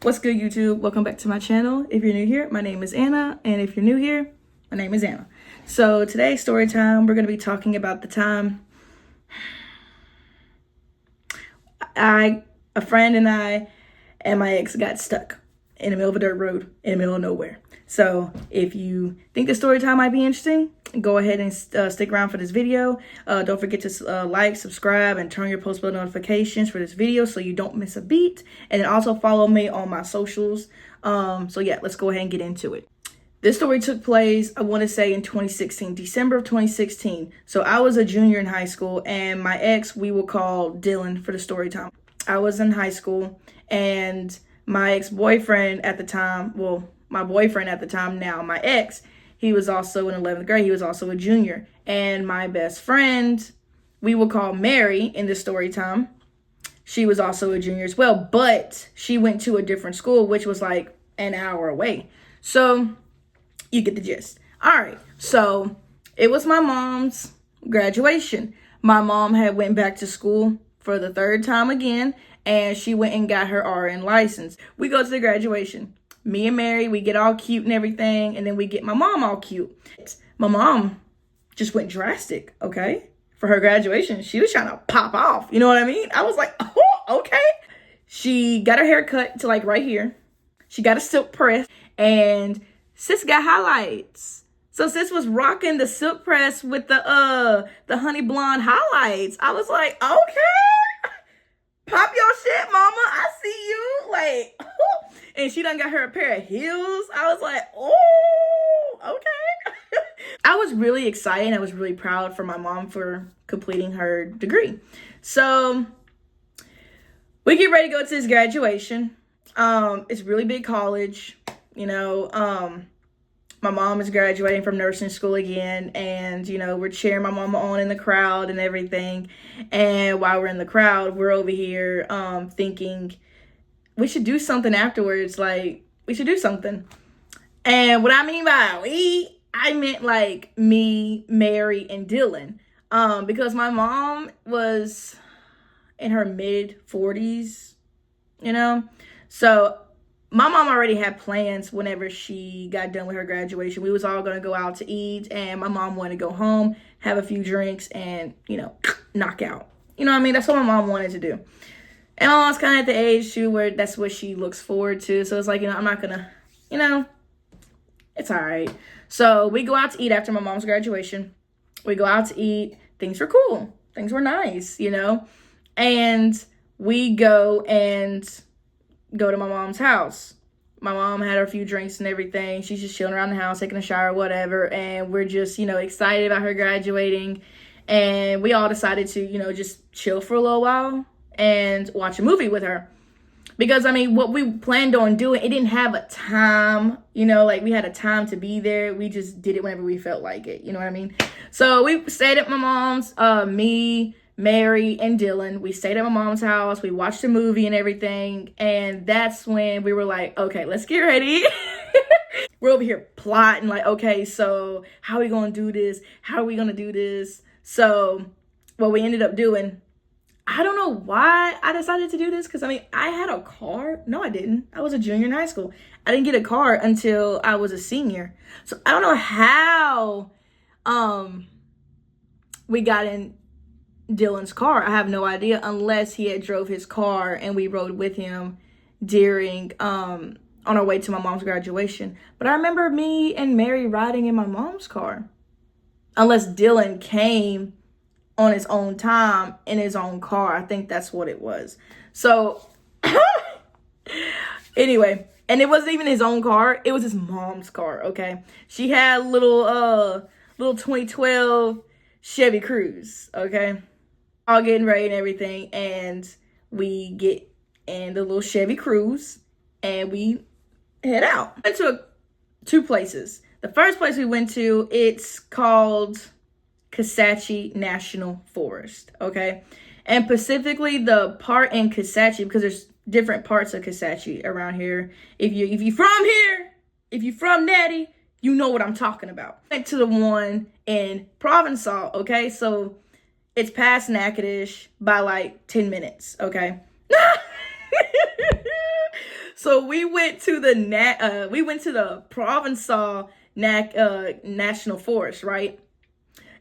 What's good, YouTube? Welcome back to my channel. If you're new here, my name is Anna, and if you're new here, my name is Anna. So today's story time, we're going to be talking about the time a friend and I and my ex got stuck in the middle of a dirt road in the middle of nowhere. So if you think the story time might be interesting, go ahead and stick around for this video. Don't forget to like, subscribe, and turn your post bell notifications for this video so you don't miss a beat. And then also follow me on my socials. So yeah, let's go ahead and get into it. This story took place, I want to say, in 2016, December of 2016. So I was a junior in high school, and my ex, we will call Dylan for the story time. I was in high school, and my ex-boyfriend at the time, well, my boyfriend at the time now, my ex, he was also in 11th grade. He was also a junior. And my best friend, we will call Mary in the story time. She was also a junior as well, but she went to a different school, which was like an hour away. So you get the gist. All right. So it was my mom's graduation. My mom had went back to school for the third time again, and she went and got her RN license. We go to the graduation. Me and Mary, we get all cute and everything, and then we get my mom all cute. My mom just went drastic, okay? For her graduation, she was trying to pop off. You know what I mean? I was like, oh, okay. She got her hair cut to like right here. She got a silk press, and sis got highlights. So sis was rocking the silk press with the honey blonde highlights. I was like, okay, pop your shit, mama. I see you. Like, and she done got her a pair of heels. I was like, oh, okay. I was really excited. I was really proud for my mom for completing her degree. So we get ready to go to this graduation. It's really big college, you know. My mom is graduating from nursing school again, and, you know, we're cheering my mama on in the crowd and everything. And while we're in the crowd, we're over here thinking we should do something afterwards. Like, we should do something. And what I mean by we, I meant like me, Mary, and Dylan. Because my mom was in her mid-40s, you know. So my mom already had plans whenever she got done with her graduation. We was all going to go out to eat, and my mom wanted to go home, have a few drinks, and, you know, knock out. You know what I mean? That's what my mom wanted to do. And my mom's kind of at the age, too, where that's what she looks forward to. So it's like, you know, I'm not going to, you know, it's all right. So we go out to eat after my mom's graduation. We go out to eat. Things were cool. Things were nice, you know. And we go to my mom's house. My mom had a few drinks and everything. She's just chilling around the house, taking a shower, whatever. And we're just, you know, excited about her graduating. And we all decided to, you know, just chill for a little while and watch a movie with her. Because, I mean, what we planned on doing, it didn't have a time, you know, like we had a time to be there. We just did it whenever we felt like it. You know what I mean? So we stayed at my mom's, me, Mary, and Dylan. We stayed at my mom's house. We watched a movie and everything. And that's when we were like, okay, let's get ready. We're over here plotting like, okay, so how are we going to do this? How are we going to do this? So what we ended up doing, I don't know why I decided to do this. Because, I mean, I had a car. No, I didn't. I was a junior in high school. I didn't get a car until I was a senior. So I don't know how we got in Dylan's car. I have no idea, unless he had drove his car and we rode with him during on our way to my mom's graduation. But I remember me and Mary riding in my mom's car, unless Dylan came on his own time in his own car. I think that's what it was. So anyway, and it wasn't even his own car, it was his mom's car. Okay, she had little 2012 Chevy Cruze. Okay, all getting ready and everything, and we get in the little Chevy Cruze and we head out. Went to two places. The first place we went to, it's called Kisatchie National Forest, okay? And specifically the part in Kisatchie, because there's different parts of Kisatchie around here. If you from here, if you from Natty, you know what I'm talking about. Went to the one in Provençal, okay? So it's past Natchitoches by like 10 minutes, okay? So we went to the Provençal National Forest, right?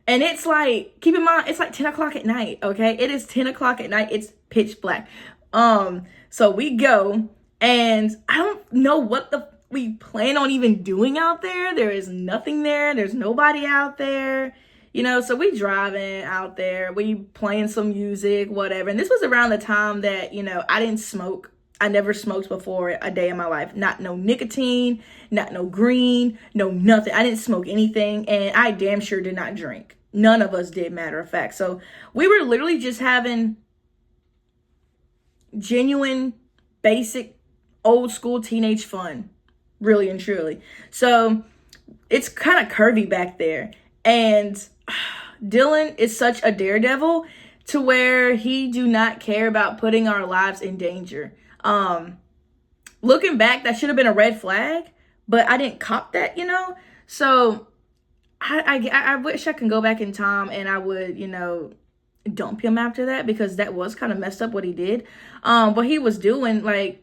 And it's like, keep in mind, it's like 10 o'clock at night, okay? It is 10 o'clock at night. It's pitch black. So we go, and I don't know what we plan on even doing out there. There is nothing there. There's nobody out there. So we driving out there. We playing some music, whatever. And this was around the time that, I didn't smoke. I never smoked before a day in my life. Not no nicotine, not no green, no nothing. I didn't smoke anything, and I damn sure did not drink. None of us did, matter of fact. So we were literally just having genuine, basic, old school teenage fun, really and truly. So it's kind of curvy back there. And Dylan is such a daredevil to where he do not care about putting our lives in danger. Looking back, that should have been a red flag, but I didn't cop that, So I wish I could go back in time and I would, dump him after that, because that was kind of messed up what he did. What he was doing, like,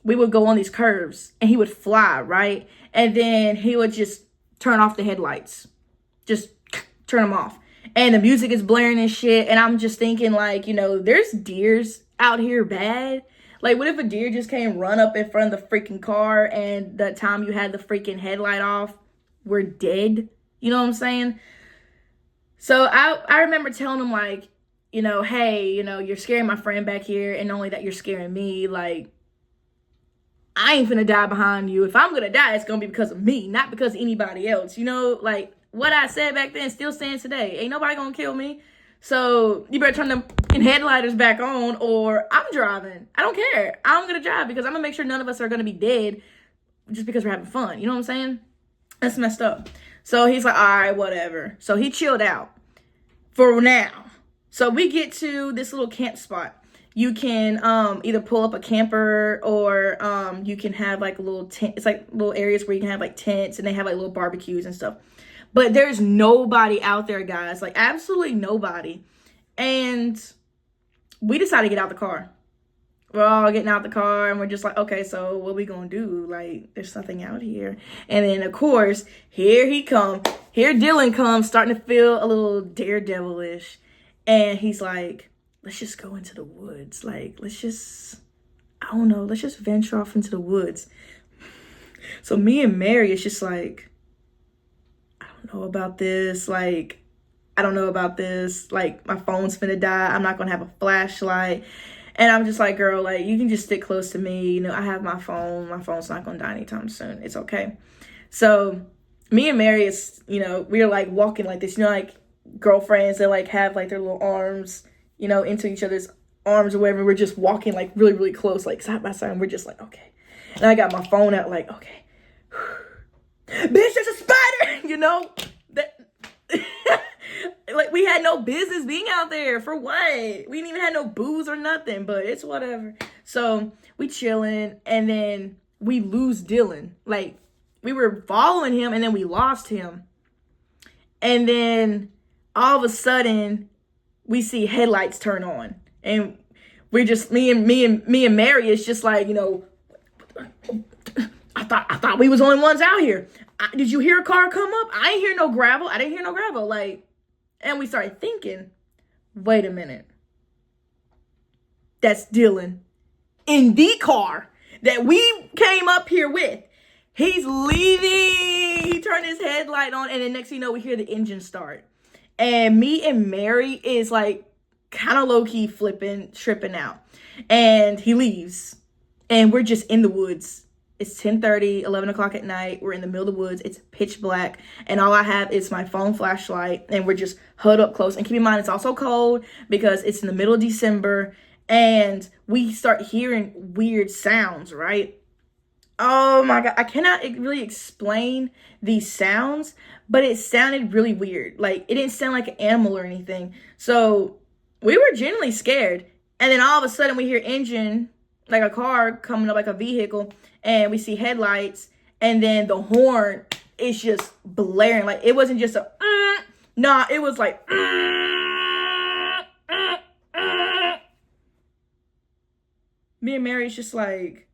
we would go on these curves and he would fly, right? And then he would just turn off the headlights. Just turn them off. And the music is blaring and shit. And I'm just thinking, like, there's deers out here bad. Like, what if a deer just came run up in front of the freaking car, and the time you had the freaking headlight off, we're dead? You know what I'm saying? So I remember telling him, like, hey, you're scaring my friend back here, and not only that, you're scaring me. Like, I ain't finna die behind you. If I'm gonna die, it's gonna be because of me, not because of anybody else. Like, what I said back then still stands today. Ain't nobody gonna kill me. So you better turn them headlighters back on, or I'm driving. I don't care. I'm gonna drive, because I'm gonna make sure none of us are gonna be dead just because we're having fun. You know what I'm saying? That's messed up. So he's like, all right, whatever. So he chilled out for now. So we get to this little camp spot. You can either pull up a camper, or you can have like a little tent. It's like little areas where you can have like tents, and they have like little barbecues and stuff. But there's nobody out there, guys. Like, absolutely nobody. And we decided to get out the car. We're all getting out the car, and we're just like, okay, so what we gonna do? Like, there's nothing out here. And then, of course, here he come. Here Dylan comes, starting to feel a little daredevilish. And he's like, let's just go into the woods. Like, let's just venture off into the woods. So me and Mary, it's just like, I don't know about this. Like, my phone's finna die. I'm not gonna have a flashlight. And I'm just like, girl, like, you can just stick close to me. I have my phone. My phone's not gonna die anytime soon. It's okay. So me and Mary is, we're like walking like this, like girlfriends that like have like their little arms, into each other's arms or whatever. We're just walking like really, really close, like side by side. And we're just like, okay. And I got my phone out, like, okay. Bitch, there's a spider, that like, we had no business being out there. For what? We didn't even have no booze or nothing, but it's whatever. So we chilling, and then we lose Dylan. Like, we were following him, and then we lost him. And then all of a sudden we see headlights turn on, and we're just, me and Mary is just like, I thought we was the only ones out here. Did you hear a car come up? I ain't hear no gravel. I didn't hear no gravel. Like, and we started thinking, wait a minute. That's Dylan in the car that we came up here with. He's leaving. He turned his headlight on, and then next thing you know, we hear the engine start. And me and Mary is like kind of low-key tripping out. And he leaves. And we're just in the woods. It's 10:30, 11 o'clock at night. We're in the middle of the woods. It's pitch black. And all I have is my phone flashlight. And we're just huddled up close. And keep in mind, it's also cold because it's in the middle of December. And we start hearing weird sounds, right? Oh my God. I cannot really explain these sounds, but it sounded really weird. Like, it didn't sound like an animal or anything. So we were genuinely scared. And then all of a sudden we hear engine, like a car coming up, like a vehicle. And we see headlights, and then the horn is just blaring. Like, it wasn't just a, nah, it was like, me and Mary is just like,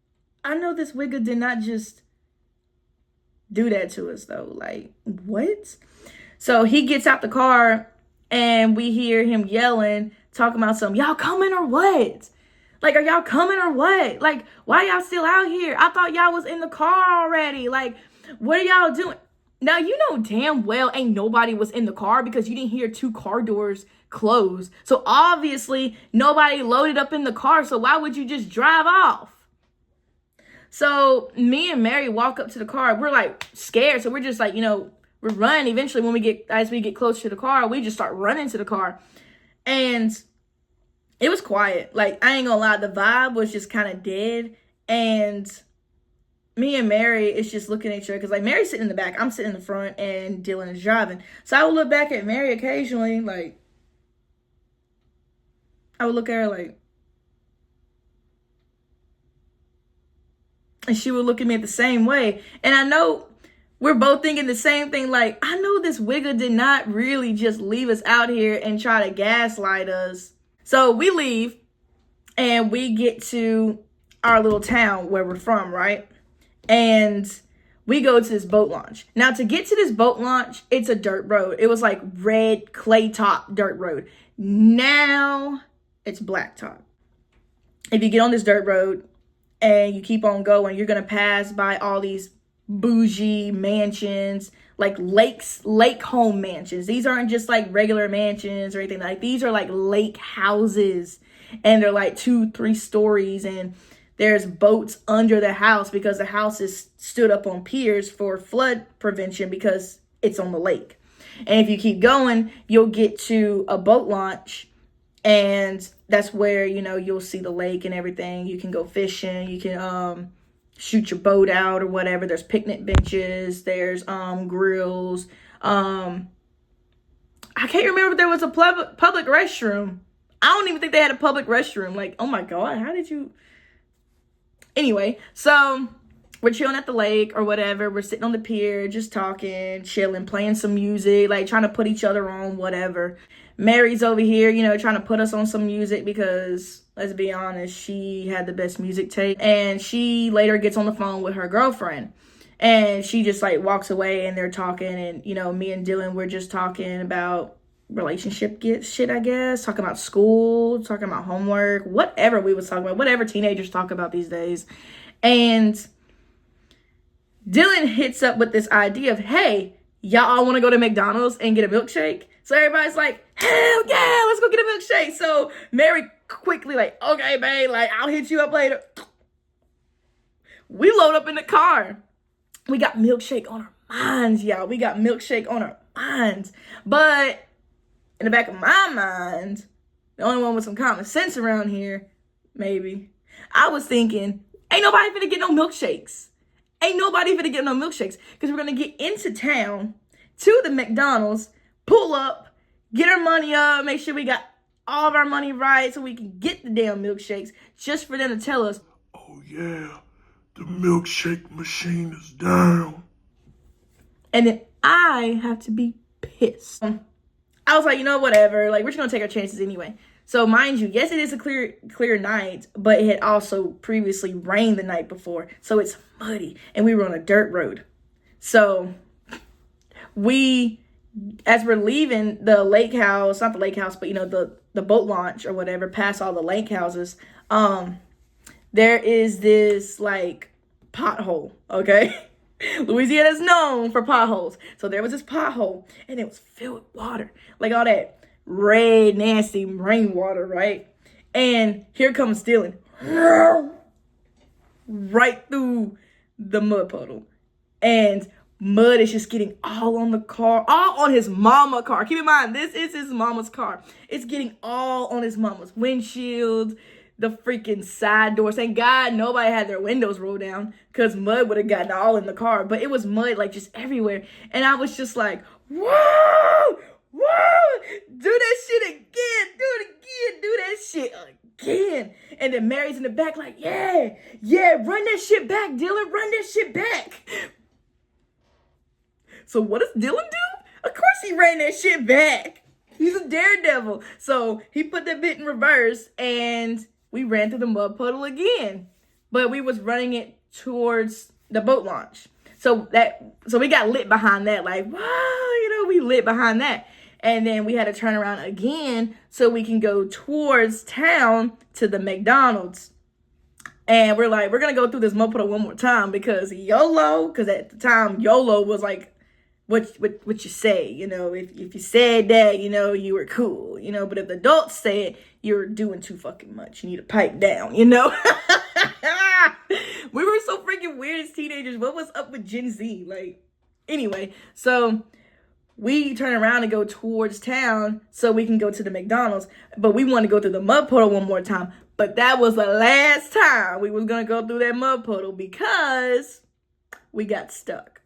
I know this wigger did not just do that to us though. Like, what? So he gets out the car and we hear him yelling, talking about some, y'all coming or what? Like, are y'all coming or what? Like, why y'all still out here? I thought y'all was in the car already. Like, what are y'all doing? Now, you know damn well ain't nobody was in the car because you didn't hear 2 car doors close. So obviously nobody loaded up in the car. So why would you just drive off? So me and Mary walk up to the car. We're like scared. So we're just like, we're running. Eventually as we get close to the car, we just start running to the car. And it was quiet. Like, I ain't gonna lie, the vibe was just kind of dead. And me and Mary is just looking at each other because, like, Mary's sitting in the back, I'm sitting in the front, and Dylan is driving. So I would look back at Mary occasionally, like, I would look at her like, and she would look at me at the same way. And I know we're both thinking the same thing. Like, I know this wigger did not really just leave us out here and try to gaslight us. So we leave and we get to our little town where we're from, right? And we go to this boat launch. Now, to get to this boat launch, it's a dirt road. It was like red clay top dirt road. Now it's blacktop. If you get on this dirt road and you keep on going, you're going to pass by all these bougie mansions, like lake home mansions. These aren't just like regular mansions or anything. Like, these are like lake houses, and they're like 2-3 stories, and there's boats under the house because the house is stood up on piers for flood prevention because it's on the lake. And if you keep going, you'll get to a boat launch, and that's where, you'll see the lake and everything. You can go fishing. You can shoot your boat out or whatever. There's picnic benches. There's grills. I can't remember if there was a public restroom. I don't even think they had a public restroom. Like, oh my God, how did you... Anyway, so we're chilling at the lake or whatever. We're sitting on the pier, just talking, chilling, playing some music, like trying to put each other on, whatever. Mary's over here, trying to put us on some music because, let's be honest, she had the best music tape. And she later gets on the phone with her girlfriend. And she just, like, walks away and they're talking. And, me and Dylan, we're just talking about relationship shit, I guess. Talking about school, talking about homework, whatever we was talking about. Whatever teenagers talk about these days. And Dylan hits up with this idea of, hey, y'all all want to go to McDonald's and get a milkshake? So everybody's like, hell yeah, let's go get a milkshake. So Mary quickly like, okay, babe, like, I'll hit you up later. We load up in the car. We got milkshake on our minds, y'all. We got milkshake on our minds. But in the back of my mind, the only one with some common sense around here, maybe, I was thinking, ain't nobody finna get no milkshakes. Ain't nobody finna get no milkshakes. Because we're going to get into town to the McDonald's, pull up, get our money up, make sure we got all of our money right so we can get the damn milkshakes, just for them to tell us, oh yeah, the milkshake machine is down. And then I have to be pissed. I was like, whatever. Like, we're just going to take our chances anyway. So mind you, yes, it is a clear night, but it had also previously rained the night before. So it's muddy and we were on a dirt road. So as we're leaving the lake house, not the lake house, but the boat launch or whatever, past all the lake houses, there is this like pothole, okay? Louisiana is known for potholes. So there was this pothole and it was filled with water, like all that red, nasty rainwater, right? And here comes Dylan right through the mud puddle. And mud is just getting all on the car, all on his mama car. Keep in mind, this is his mama's car. It's getting all on his mama's windshield, the freaking side doors. Thank God nobody had their windows rolled down because mud would have gotten all in the car. But it was mud like just everywhere. And I was just like, whoa, whoa, do that shit again, do it again, do that shit again. And then Mary's in the back like, yeah, run that shit back, Dylan, run that shit back. So what does Dylan do? Of course he ran that shit back. He's a daredevil. So he put that bit in reverse and we ran through the mud puddle again. but we was running it towards the boat launch. So we got lit behind that, like, wow, we lit behind that. And then we had to turn around again so we can go towards town to the McDonald's. And we're like, we're going to go through this moped one more time because YOLO, because at the time, YOLO was like what you say, if you said that, you were cool, but if the adults say it, you're doing too fucking much. You need to pipe down, We were so freaking weird as teenagers. What was up with Gen Z? Like, anyway, so we turn around and go towards town so we can go to the McDonald's, but we want to go through the mud puddle one more time. But that was the last time we was going to go through that mud puddle because we got stuck.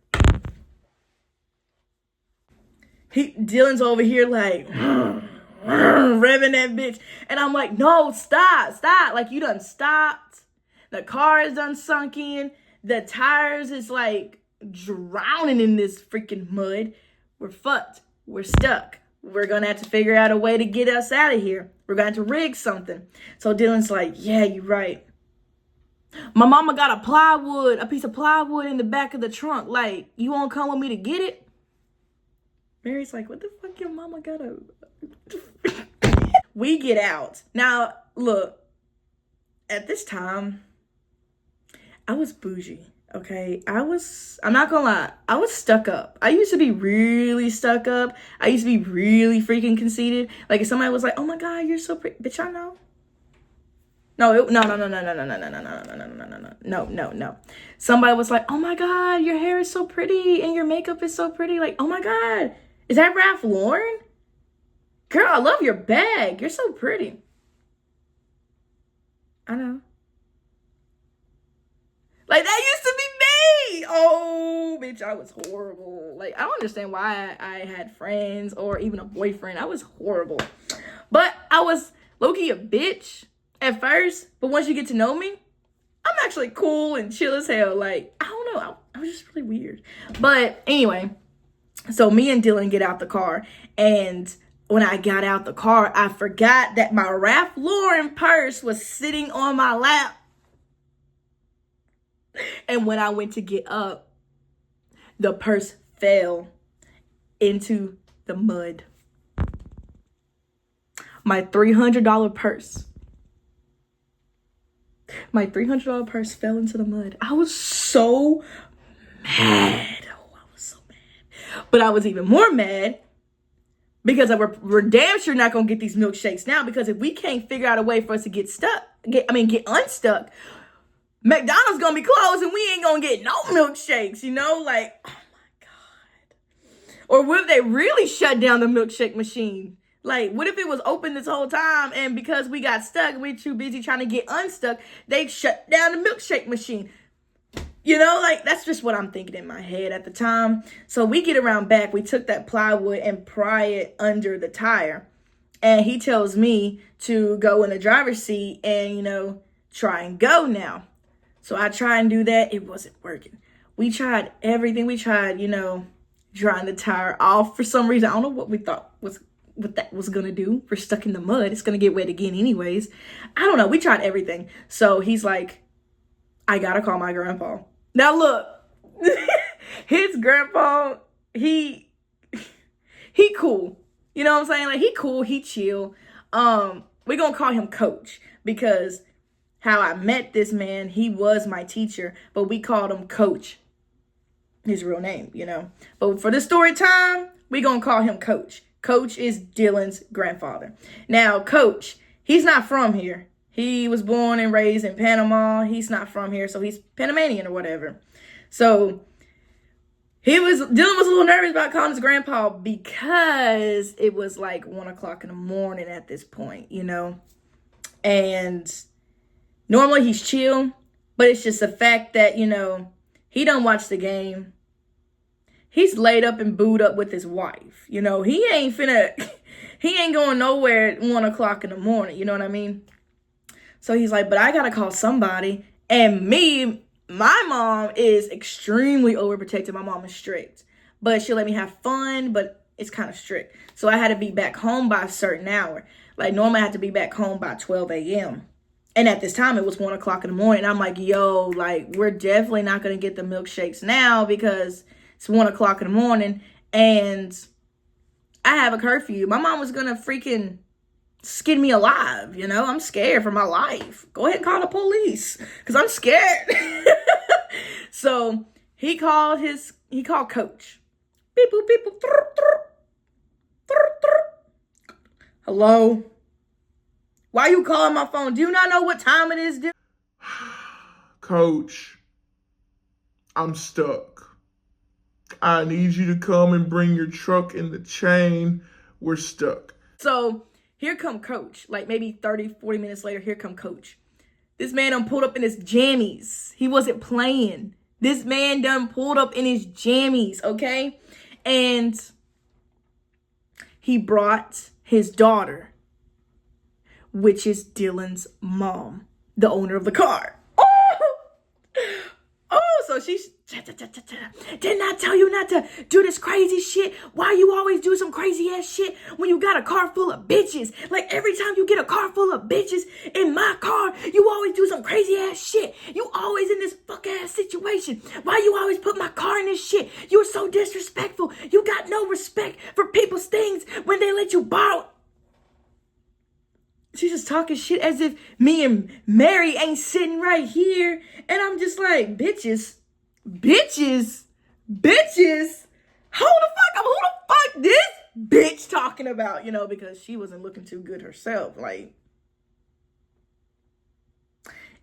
Dylan's over here like, revving that bitch. And I'm like, no, stop. Like, you done stopped. The car is done sunk in. The tires is like drowning in this freaking mud. We're fucked. We're stuck. We're going to have to figure out a way to get us out of here. We're going to have to rig something. So Dylan's like, yeah, you're right. My mama got a piece of plywood in the back of the trunk. Like, you won't come with me to get it? Mary's like, what the fuck your mama got a... We get out. Now, look, at this time, I was bougie, okay? I'm not gonna lie, I was stuck up. I used to be really stuck up. I used to be really freaking conceited. Like, if somebody was like, oh my God, you're so pretty. Bitch, I know. No. Somebody was like, oh my God, your hair is so pretty and your makeup is so pretty. Like, oh my God, is that Ralph Lauren? Girl, I love your bag. You're so pretty. I know. Like, that used to be me. Oh, bitch, I was horrible. Like, I don't understand why I had friends or even a boyfriend. I was horrible. But I was low-key a bitch at first. But once you get to know me, I'm actually cool and chill as hell. Like, I don't know. I was just really weird. But anyway, so me and Dylan get out the car. And when I got out the car, I forgot that my Ralph Lauren purse was sitting on my lap. And when I went to get up, the purse fell into the mud. My $300 purse. My $300 purse fell into the mud. I was so mad. Oh, I was so mad. But I was even more mad because we're damn sure not going to get these milkshakes now, because if we can't figure out a way for us to get unstuck, McDonald's gonna be closed and we ain't gonna get no milkshakes, like, oh my God. Or what if they really shut down the milkshake machine? Like, what if it was open this whole time and because we got stuck, we're too busy trying to get unstuck, they shut down the milkshake machine? Like, that's just what I'm thinking in my head at the time. So we get around back, we took that plywood and pry it under the tire. And he tells me to go in the driver's seat and, try and go now. So I try and do that. It wasn't working. We tried everything. We tried, drying the tire off for some reason. I don't know what we thought what that was going to do. We're stuck in the mud. It's going to get wet again anyways. I don't know. We tried everything. So he's like, I got to call my grandpa. Now look, his grandpa, he cool. You know what I'm saying? Like, he cool. He chill. We're going to call him Coach because how I met this man, he was my teacher, but we called him Coach. His real name, But for the story time, we're going to call him Coach. Coach is Dylan's grandfather. Now, Coach, he's not from here. He was born and raised in Panama. He's not from here, so he's Panamanian or whatever. So Dylan was a little nervous about calling his grandpa because it was like 1 o'clock in the morning at this point, And normally he's chill, but it's just the fact that, he don't watch the game. He's laid up and booed up with his wife. He ain't going nowhere at 1 o'clock in the morning. You know what I mean? So he's like, but I got to call somebody. And my mom is extremely overprotective. My mom is strict, but she'll let me have fun, but it's kind of strict. So I had to be back home by a certain hour. Like, normally I have to be back home by 12 a.m. And at this time, it was 1 o'clock in the morning. I'm like, yo, like, we're definitely not going to get the milkshakes now because it's 1 o'clock in the morning and I have a curfew. My mom was going to freaking skin me alive, you know? I'm scared for my life. Go ahead and call the police because I'm scared. So he called coach. Beep, boop, beep, boop. Hello? Why you calling my phone? Do you not know what time it is? Coach, I'm stuck. I need you to come and bring your truck in the chain. We're stuck. So here come coach. Like maybe 30, 40 minutes later, here come coach. This man done pulled up in his jammies. He wasn't playing. This man done pulled up in his jammies, okay? And he brought his daughter, which is Dylan's mom, the owner of the car. Oh, so she's, didn't I tell you not to do this crazy shit? Why you always do some crazy ass shit when you got a car full of bitches? Like every time you get a car full of bitches in my car, you always do some crazy ass shit. You always in this fuck ass situation. Why you always put my car in this shit? You're so disrespectful. You got no respect for people's things when they let you borrow. She's just talking shit as if me and Mary ain't sitting right here. And I'm just like, bitches. Who the fuck this bitch talking about? You know, because she wasn't looking too good herself. Like,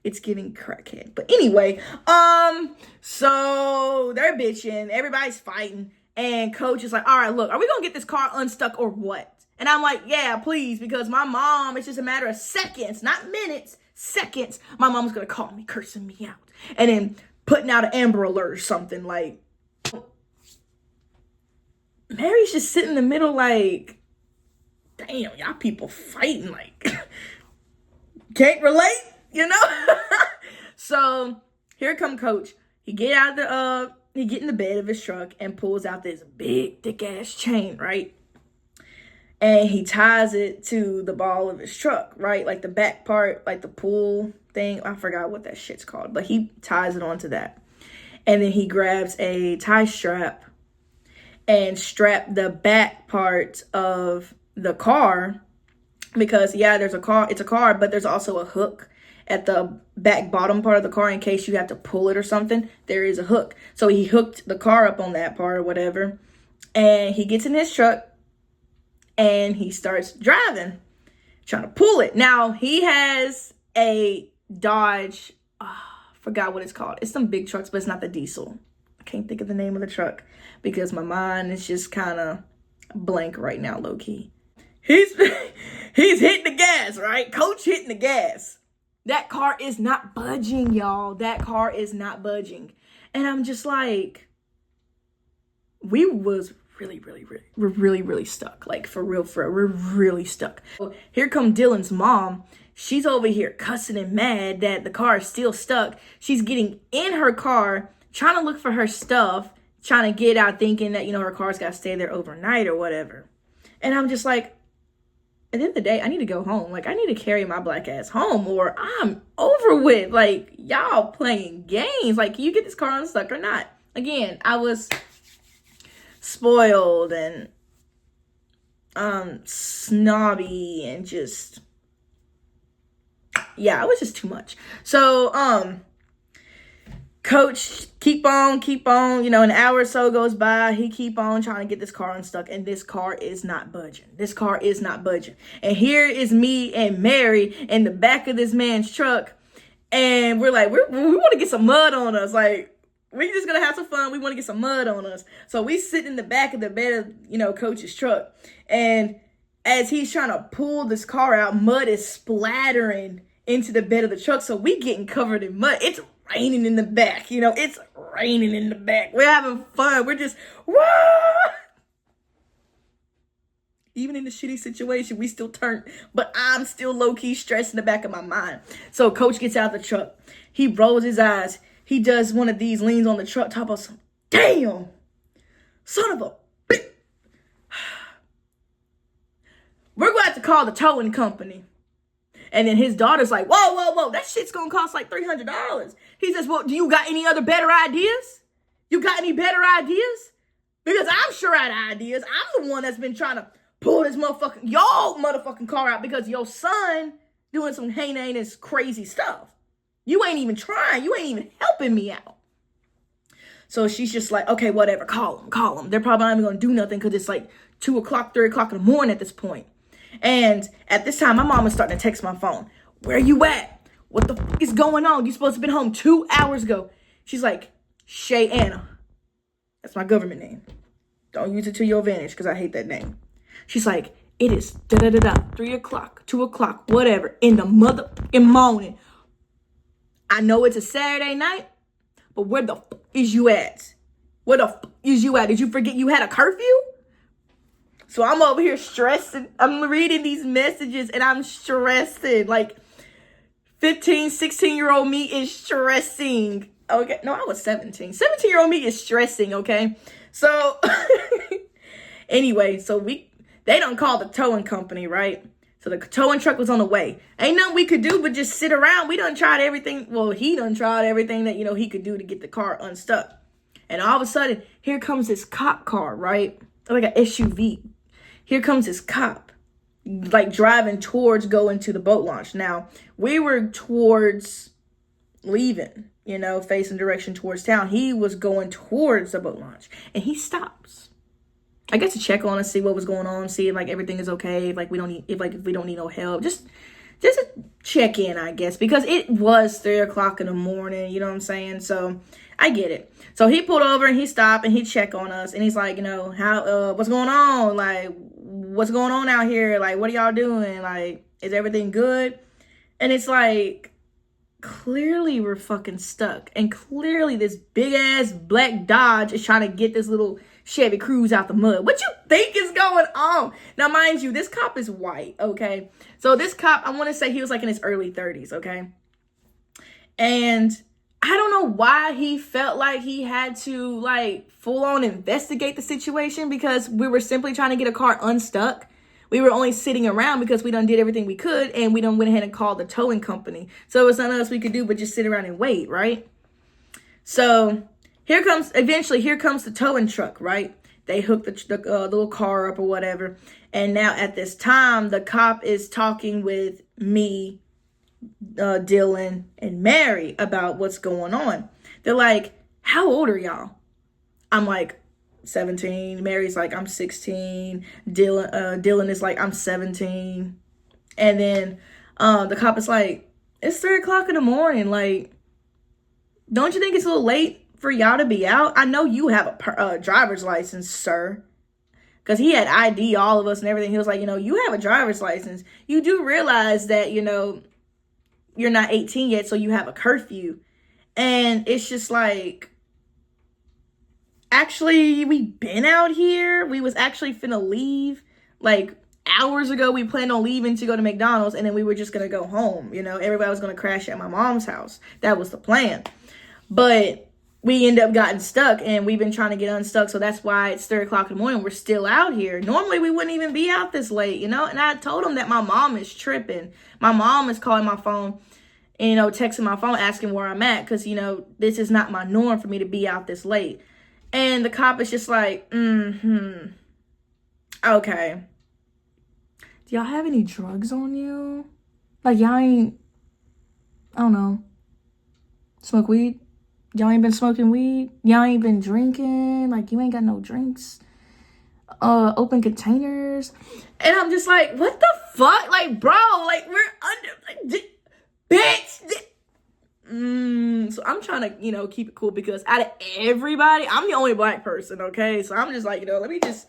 it's getting crackhead. But anyway, so they're bitching. Everybody's fighting. And coach is like, all right, look, are we going to get this car unstuck or what? And I'm like, yeah, please, because my mom, it's just a matter of seconds, not minutes, seconds. My mom's going to call me, cursing me out. And then putting out an Amber Alert or something. Like, Mary's just sitting in the middle like, damn, y'all people fighting like, can't relate, you know? So here come coach. He get in the bed of his truck and pulls out this big, thick ass chain, right? And he ties it to the ball of his truck, right? Like the back part, like the pull thing. I forgot what that shit's called, but he ties it onto that. And then he grabs a tie strap and strap the back part of the car because, yeah, it's a car, but there's also a hook at the back bottom part of the car in case you have to pull it or something. There is a hook. So he hooked the car up on that part or whatever. And he gets in his truck. And he starts driving, trying to pull it. Now, he has a Dodge, forgot what it's called. It's some big trucks, but it's not the diesel. I can't think of the name of the truck because my mind is just kind of blank right now, low-key. He's hitting the gas, right? Coach hitting the gas. That car is not budging, y'all. That car is not budging. And I'm just like, we was really stuck. Like, for real, we're really stuck. So here come Dylan's mom. She's over here cussing and mad that the car is still stuck. She's getting in her car, trying to look for her stuff, trying to get out, thinking that, you know, her car's got to stay there overnight or whatever. And I'm just like, at the end of the day, I need to go home. Like, I need to carry my black ass home or I'm over with. Like, y'all playing games. Like, can you get this car unstuck or not? Again, I was spoiled and snobby and just, yeah, it was just too much. So coach keep on, you know, an hour or so goes by. He keep on trying to get this car unstuck and this car is not budging. And here is me and Mary in the back of this man's truck and we're like, we want to get some mud on us. Like, we're just going to have some fun. We want to get some mud on us. So we sit in the back of the bed of, you know, coach's truck. And as he's trying to pull this car out, mud is splattering into the bed of the truck. So we getting covered in mud. It's raining in the back. You know, it's raining in the back. We're having fun. We're just, woo! Even in the shitty situation, we still turned. But I'm still low-key stressed in the back of my mind. So coach gets out of the truck. He rolls his eyes. He does one of these, leans on the truck top of some, damn, son of a bitch. We're going to have to call the towing company. And then his daughter's like, whoa, whoa, whoa, that shit's gonna cost like $300. He says, well, do you got any other better ideas? You got any better ideas? Because I'm sure I had ideas. I'm the one that's been trying to pull this motherfucking car out because your son doing some heinous crazy stuff. You ain't even trying. You ain't even helping me out. So she's just like, okay, whatever. Call them. They're probably not even going to do nothing because it's like 2 o'clock, 3 o'clock in the morning at this point. And at this time, my mom is starting to text my phone. Where you at? What the fuck is going on? You supposed to have been home 2 hours ago. She's like, Shay Anna. That's my government name. Don't use it to your advantage because I hate that name. She's like, it is 3 o'clock, 2 o'clock, whatever, in the motherfucking morning. I know it's a Saturday night, but where the fuck is you at? Where the fuck is you at? Did you forget you had a curfew? So I'm over here stressing. I'm reading these messages and I'm stressing. Like 15, 16-year-old me is stressing. Okay. No, I was 17. 17-year-old me is stressing. Okay. So anyway, they don't call the towing company, right? So the towing truck was on the way. Ain't nothing we could do but just sit around. We done tried everything. Well, he done tried everything that, he could do to get the car unstuck. And all of a sudden, here comes this cop car, right? Like an SUV. Here comes this cop, like driving towards going to the boat launch. Now, we were towards leaving, facing direction towards town. He was going towards the boat launch. And he stops. I guess to check on us, see what was going on, see if like everything is okay, if we don't need no help. Just a check in, I guess, because it was 3 o'clock in the morning, you know what I'm saying? So I get it. So he pulled over and he stopped and he checked on us and he's like, how what's going on? Like, what's going on out here? Like, what are y'all doing? Like, is everything good? And it's like, clearly we're fucking stuck. And clearly this big ass black Dodge is trying to get this little Chevy Cruze out the mud. What you think is going on? Now, mind you, this cop is white, okay? So this cop, I want to say he was like in his early 30s, okay? And I don't know why he felt like he had to like full on investigate the situation because we were simply trying to get a car unstuck. We were only sitting around because we done did everything we could and we done went ahead and called the towing company. So it's nothing else we could do but just sit around and wait, right? So here comes the towing truck, right? They hook the little car up or whatever. And now at this time, the cop is talking with me, Dylan, and Mary about what's going on. They're like, how old are y'all? I'm like, 17. Mary's like, I'm 16. Dylan is like, I'm 17. And then the cop is like, it's 3 o'clock in the morning. Like, don't you think it's a little late for y'all to be out? I know you have a driver's license, sir. Because he had ID, all of us and everything. He was like, you have a driver's license. You do realize that, you're not 18 yet, so you have a curfew. And it's just like, actually, we been out here. We was actually finna leave. Like, hours ago, we planned on leaving to go to McDonald's, and then we were just gonna go home. Everybody was gonna crash at my mom's house. That was the plan. But we ended up getting stuck, and we've been trying to get unstuck, so that's why it's 3 o'clock in the morning. We're still out here. Normally, we wouldn't even be out this late, And I told him that my mom is tripping. My mom is calling my phone, texting my phone, asking where I'm at, because, this is not my norm for me to be out this late. And the cop is just like, okay. Do y'all have any drugs on you? Like, y'all ain't, I don't know, smoke weed? Y'all ain't been smoking weed? Y'all ain't been drinking? Like, you ain't got no drinks? Open containers? And I'm just like, what the fuck? Like, bro, like, we're under, like, bitch. So I'm trying to, keep it cool because out of everybody, I'm the only black person, okay? So I'm just like, let me just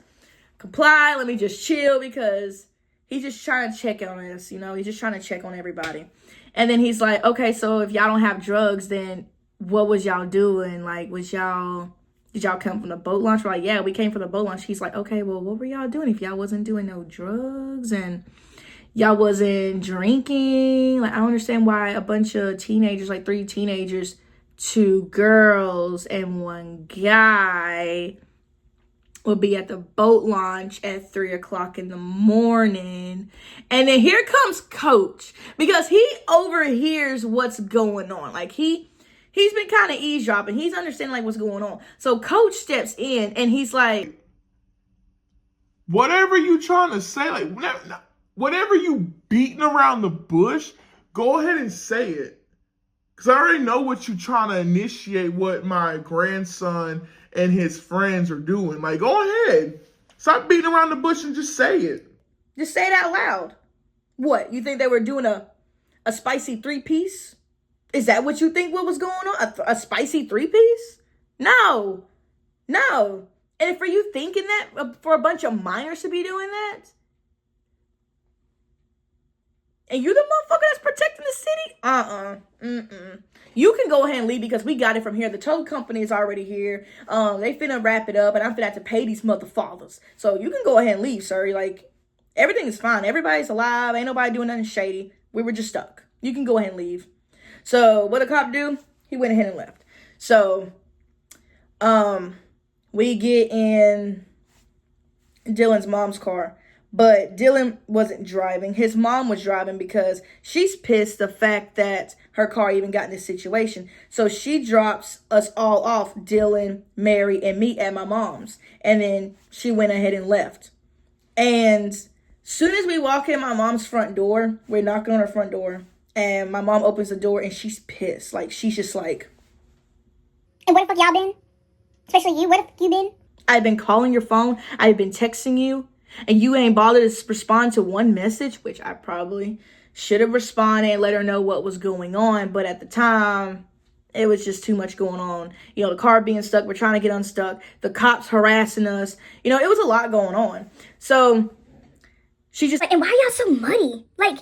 comply. Let me just chill because he's just trying to check on us, He's just trying to check on everybody. And then he's like, okay, so if y'all don't have drugs, then what was y'all doing? Like, did y'all come from the boat launch? We're like, yeah, we came from the boat launch. He's like, okay, well, what were y'all doing if y'all wasn't doing no drugs and y'all wasn't drinking? Like, I don't understand why a bunch of teenagers, like 3 teenagers, 2 girls, and 1 guy will be at the boat launch at 3 o'clock in the morning. And then here comes Coach, because he overhears what's going on. Like he's been kind of eavesdropping. He's understanding like what's going on. So Coach steps in and he's like, whatever you trying to say, like whatever you beating around the bush, go ahead and say it. Because I already know what you trying to initiate, what my grandson and his friends are doing. Like, go ahead. Stop beating around the bush and just say it. Just say it out loud. What? You think they were doing a spicy 3-piece? Is that what you think what was going on? A spicy 3-piece? No. No. And for you thinking that, for a bunch of minors to be doing that? And you the motherfucker that's protecting the city? You can go ahead and leave because we got it from here. The tow company is already here. They finna wrap it up and I'm finna have to pay these motherfathers. So you can go ahead and leave, sir. Like, everything is fine. Everybody's alive. Ain't nobody doing nothing shady. We were just stuck. You can go ahead and leave. So what the cop do? He went ahead and left. So, we get in Dylan's mom's car. But Dylan wasn't driving. His mom was driving because she's pissed the fact that her car even got in this situation. So she drops us all off, Dylan, Mary, and me at my mom's. And then she went ahead and left. And soon as we walk in my mom's front door, we're knocking on her front door. And my mom opens the door and she's pissed. Like, she's just like, and where the fuck y'all been? Especially you, where the fuck you been? I've been calling your phone. I've been texting you. And you ain't bothered to respond to one message, which I probably should have responded and let her know what was going on. But at the time, it was just too much going on. You know, the car being stuck. We're trying to get unstuck. The cops harassing us. You know, it was a lot going on. So she just like, and why y'all so muddy? Like,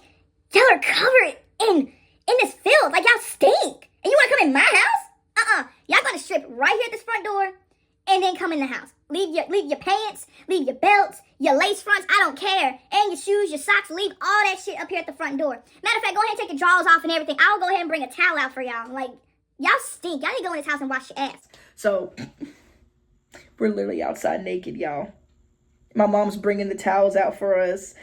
y'all are covered in this filth. Like, y'all stink. And you want to come in my house? Y'all got to strip right here at this front door and then come in the house. Leave your pants, leave your belts, your lace fronts, I don't care. And your shoes, your socks, leave all that shit up here at the front door. Matter of fact, go ahead and take your drawers off and everything. I'll go ahead and bring a towel out for y'all. Like, y'all stink. Y'all need to go in this house and wash your ass. So, we're literally outside naked, y'all. My mom's bringing the towels out for us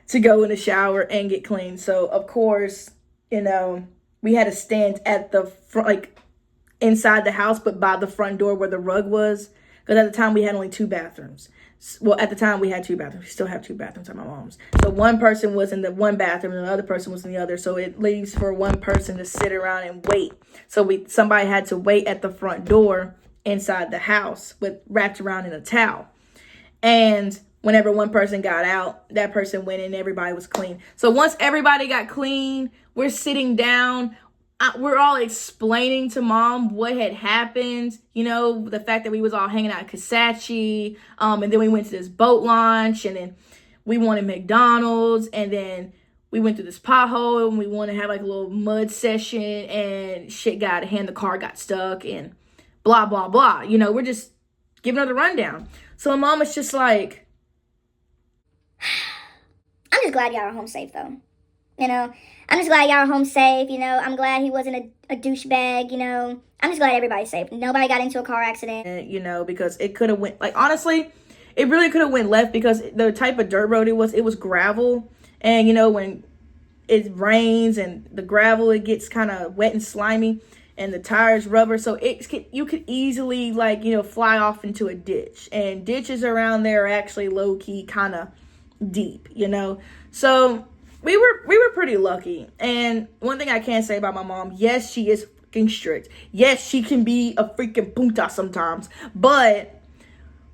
to go in the shower and get clean. So, of course, you know, we had to stand at the front, like, inside the house, but by the front door where the rug was. Because at the time, we had only 2 bathrooms. Well, at the time, we had 2 bathrooms. We still have 2 bathrooms at my mom's. So one person was in the one bathroom and the other person was in the other. So it leaves for one person to sit around and wait. So somebody had to wait at the front door inside the house wrapped around in a towel. And whenever one person got out, that person went in, everybody was clean. So once everybody got clean, we're sitting down. We're all explaining to mom what had happened, you know, the fact that we was all hanging out at Kasachi, and then we went to this boat launch, and then we wanted McDonald's, and then we went through this pothole, and we wanted to have like a little mud session, and shit got out of hand, the car got stuck, and blah, blah, blah. You know, we're just giving her the rundown. So my mom was just like, I'm just glad y'all are home safe, though. You know, I'm just glad y'all are home safe. You know, I'm glad he wasn't a douchebag. You know, I'm just glad everybody's safe. Nobody got into a car accident. You know, because it could have went, like, honestly, it really could have went left because the type of dirt road it was gravel. And, you know, when it rains and the gravel, it gets kind of wet and slimy and the tires rubber. So you could easily, like, you know, fly off into a ditch. And ditches around there are actually low-key kind of deep, you know. So we were pretty lucky. And one thing I can say about my mom, yes, she is fucking strict. Yes, she can be a freaking punta sometimes. But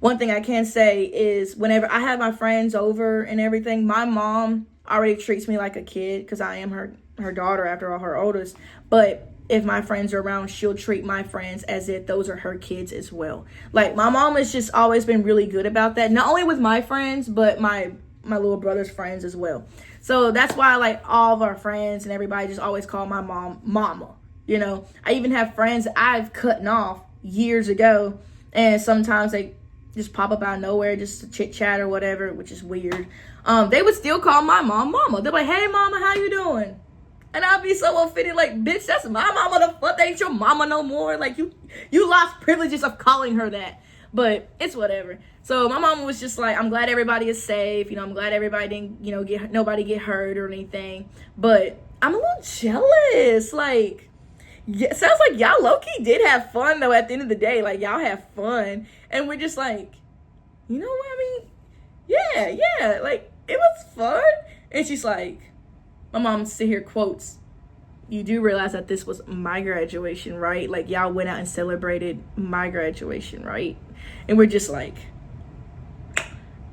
one thing I can say is whenever I have my friends over and everything, my mom already treats me like a kid because I am her daughter, after all, her oldest. But if my friends are around, she'll treat my friends as if those are her kids as well. Like, my mom has just always been really good about that. Not only with my friends, but my little brother's friends as well. So that's why, like, all of our friends and everybody just always call my mom Mama. You know, I even have friends I've cut off years ago, and sometimes they just pop up out of nowhere just to chit chat or whatever, which is weird. They would still call my mom Mama. They're like, "Hey, Mama, how you doing?" And I'd be so offended, like, "Bitch, that's my mama. The fuck ain't your mama no more." Like, you lost privileges of calling her that. but it's whatever. So my mom was just like, I'm glad everybody is safe. You know, I'm glad everybody didn't, you know, nobody get hurt or anything. But I'm a little jealous. Like, yeah, sounds like y'all low-key did have fun, though, at the end of the day. Like, y'all have fun. And we're just like, you know what I mean? Yeah, like, it was fun. And she's like, my mom sit here quotes, you do realize that this was my graduation, right? Like, y'all went out and celebrated my graduation, right? And we're just like,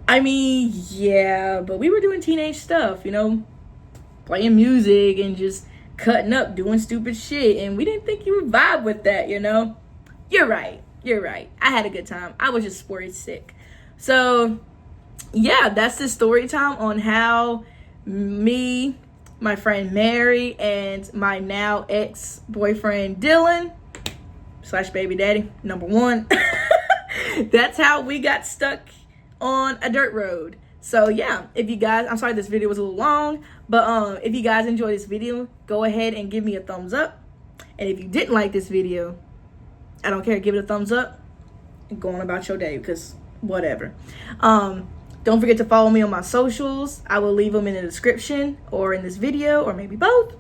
I mean, yeah, but we were doing teenage stuff, you know, playing music and just cutting up, doing stupid shit. And we didn't think you would vibe with that, you know? You're right. I had a good time. I was just worried sick. So, yeah, that's the story time on how me, my friend Mary, and my now ex-boyfriend Dylan / baby daddy #1. That's how we got stuck on a dirt road. So yeah, if you guys, I'm sorry this video was a little long, but if you guys enjoyed this video, go ahead and give me a thumbs up. And if you didn't like this video, I don't care, give it a thumbs up and go on about your day, because whatever. Don't forget to follow me on my socials. I will leave them in the description or in this video, or maybe both.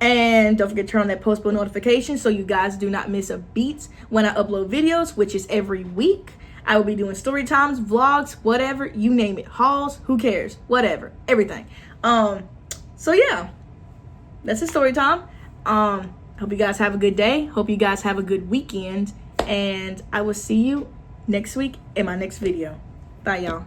And don't forget to turn on that post bell notification so you guys do not miss a beat when I upload videos, which is every week. I will be doing story times, vlogs, whatever, you name it, hauls, who cares, whatever, everything. So yeah, that's the story time. Hope you guys have a good day. Hope you guys have a good weekend, and I will see you next week in my next video. Bye, y'all.